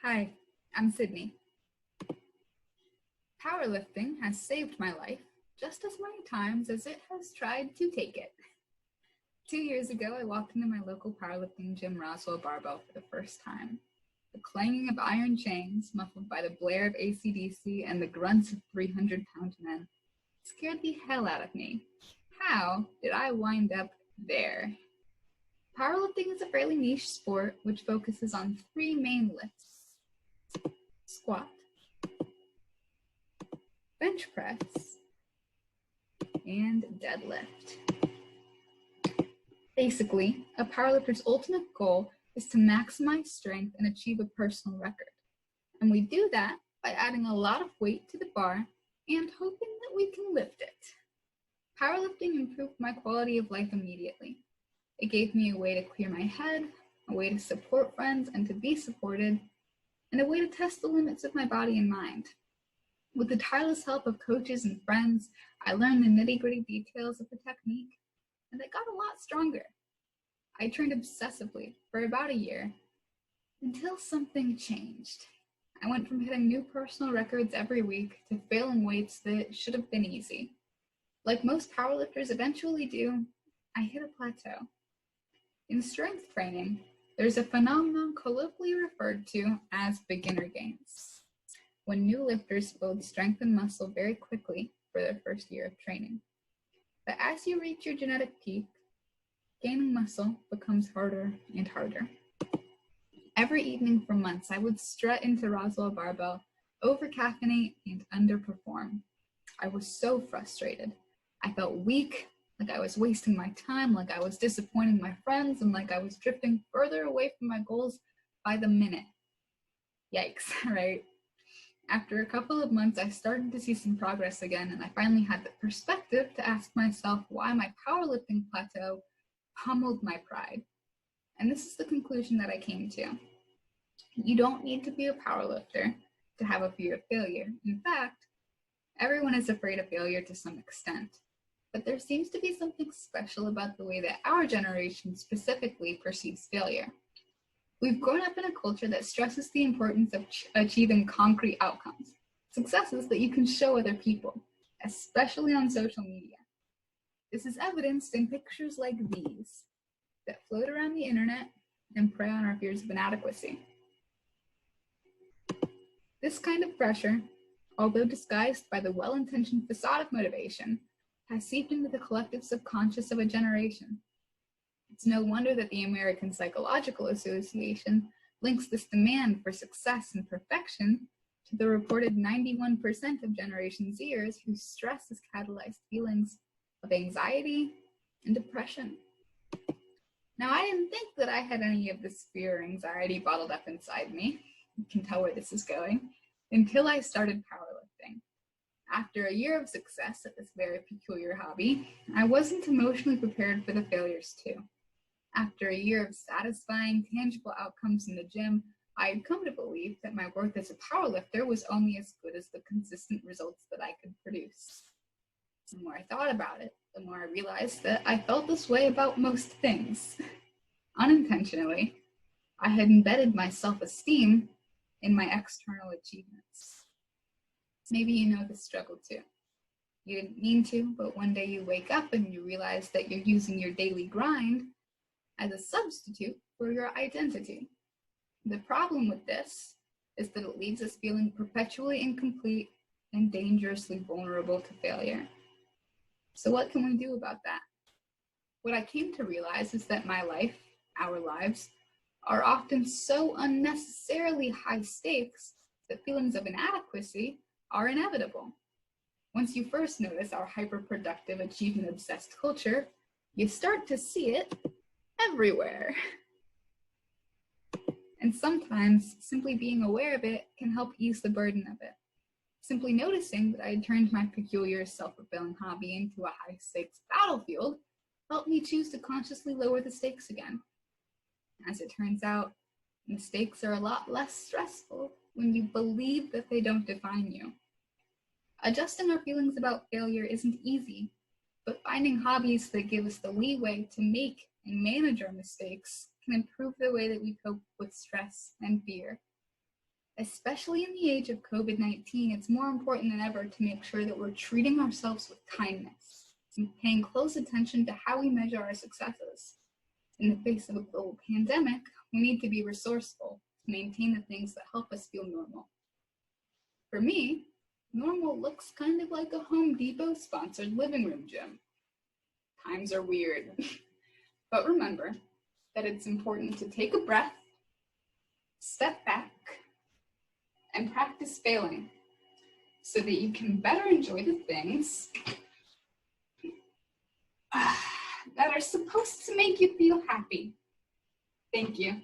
Hi, I'm Sydney. Powerlifting has saved my life just as many times as it has tried to take it. 2 years ago, I walked into my local powerlifting gym, Roswell Barbell, for the first time. The clanging of iron chains, muffled by the blare of AC/DC and the grunts of 300-pound men, scared the hell out of me. How did I wind up there? Powerlifting is a fairly niche sport which focuses on three main lifts: squat, bench press, and deadlift. Basically, a powerlifter's ultimate goal is to maximize strength and achieve a personal record. And we do that by adding a lot of weight to the bar and hoping that we can lift it. Powerlifting improved my quality of life immediately. It gave me a way to clear my head, a way to support friends and to be supported, and a way to test the limits of my body and mind. With the tireless help of coaches and friends, I learned the nitty-gritty details of the technique, and I got a lot stronger. I trained obsessively for about a year until something changed. I went from hitting new personal records every week to failing weights that should have been easy. Like most powerlifters eventually do, I hit a plateau. In strength training, there's a phenomenon colloquially referred to as beginner gains, when new lifters build strength and muscle very quickly for their first year of training. But as you reach your genetic peak, gaining muscle becomes harder and harder. Every evening for months, I would strut into Roswell Barbell, over-caffeinate, and underperform. I was so frustrated. I felt weak, like I was wasting my time, like I was disappointing my friends, and like I was drifting further away from my goals by the minute. Yikes, right? After a couple of months, I started to see some progress again, and I finally had the perspective to ask myself why my powerlifting plateau pummeled my pride. And this is the conclusion that I came to. You don't need to be a powerlifter to have a fear of failure. In fact, everyone is afraid of failure to some extent. But there seems to be something special about the way that our generation specifically perceives failure. We've grown up in a culture that stresses the importance of achieving concrete outcomes, successes that you can show other people, especially on social media. This is evidenced in pictures like these that float around the internet and prey on our fears of inadequacy. This kind of pressure, although disguised by the well-intentioned facade of motivation, has seeped into the collective subconscious of a generation. It's no wonder that the American Psychological Association links this demand for success and perfection to the reported 91% of Generation Zers whose stress has catalyzed feelings of anxiety and depression. Now, I didn't think that I had any of this fear or anxiety bottled up inside me. You can tell where this is going, until I started powerlifting. After a year of success at this very peculiar hobby, I wasn't emotionally prepared for the failures too. After a year of satisfying, tangible outcomes in the gym, I had come to believe that my worth as a powerlifter was only as good as the consistent results that I could produce. The more I thought about it, the more I realized that I felt this way about most things. Unintentionally, I had embedded my self-esteem in my external achievements. Maybe you know this struggle too. You didn't mean to, but one day you wake up and you realize that you're using your daily grind as a substitute for your identity. The problem with this is that it leaves us feeling perpetually incomplete and dangerously vulnerable to failure. So what can we do about that? What I came to realize is that my life, our lives, are often so unnecessarily high stakes that feelings of inadequacy are inevitable. Once you first notice our hyper-productive, achievement-obsessed culture, you start to see it everywhere. And sometimes simply being aware of it can help ease the burden of it. Simply noticing that I had turned my peculiar self-fulfilling hobby into a high-stakes battlefield helped me choose to consciously lower the stakes again. As it turns out, the stakes are a lot less stressful when you believe that they don't define you. Adjusting our feelings about failure isn't easy, but finding hobbies that give us the leeway to make and manage our mistakes can improve the way that we cope with stress and fear. Especially in the age of COVID-19, it's more important than ever to make sure that we're treating ourselves with kindness and paying close attention to how we measure our successes. In the face of a global pandemic, we need to be resourceful to maintain the things that help us feel normal. For me, normal looks kind of like a Home Depot-sponsored living room gym. Times are weird, but remember that it's important to take a breath, step back, and practice failing so that you can better enjoy the things that are supposed to make you feel happy. Thank you.